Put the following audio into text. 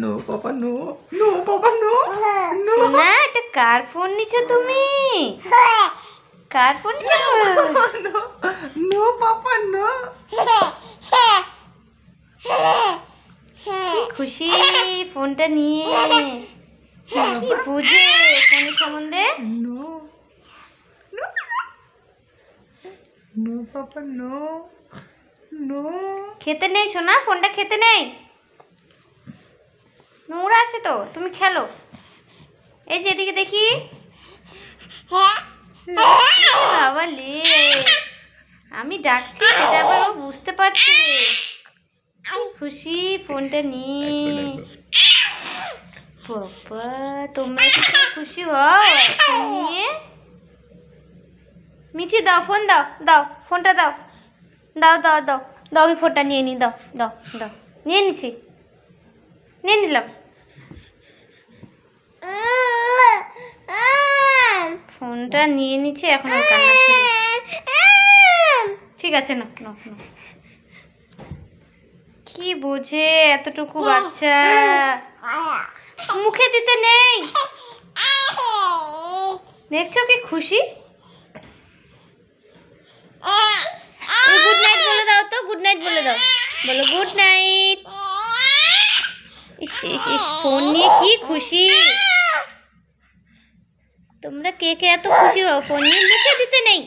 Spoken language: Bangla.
No papa no, no papa no, no. না, এটা কার ফোন নিছো তুমি? কার ফোন নিছো? No, no papa no. কি খুশি ফোনটা নিয়ে। কি বুঝে ফোনের সম্বন্ধে? No, no, no papa no, no. খেতে নেই সোনা, ফোনটা খেতে নেই, নোংরা আছে তো, তুমি খেলো। এই যে এদিকে দেখি। বাবা লে, আমি ডাকছি সেটা আবার ও বুঝতে পারছে। কি খুশি ফোনটা নিয়ে। বাবা, তোমরা কি খুশি হও ফোন নিয়ে? মিঠি দাও, ফোন দাও, দাও ফোনটা দাও, দাও দাও দাও দাও, আমি ফোনটা নিয়ে নি, দাও দাও দাও। নিয়ে নিছি, নিয়ে নিলাম। ফোনটা নিয়ে নিচ্ছে, এখন ওর কান্না শুরু। ঠিক আছে, না না না। কি বোঝে এতটুকু বাচ্চা, মুখে দিতে নেই। দেখছো কি খুশি। গুড নাইট বলে দাও তো, গুড নাইট বলে দাও, বলো গুড নাইট। ইস ইস ইস, ফোন নিয়ে কি খুশি। তোমরা কে কে এত খুশি হও ফোন নিয়ে? মুখে দিতে নেই।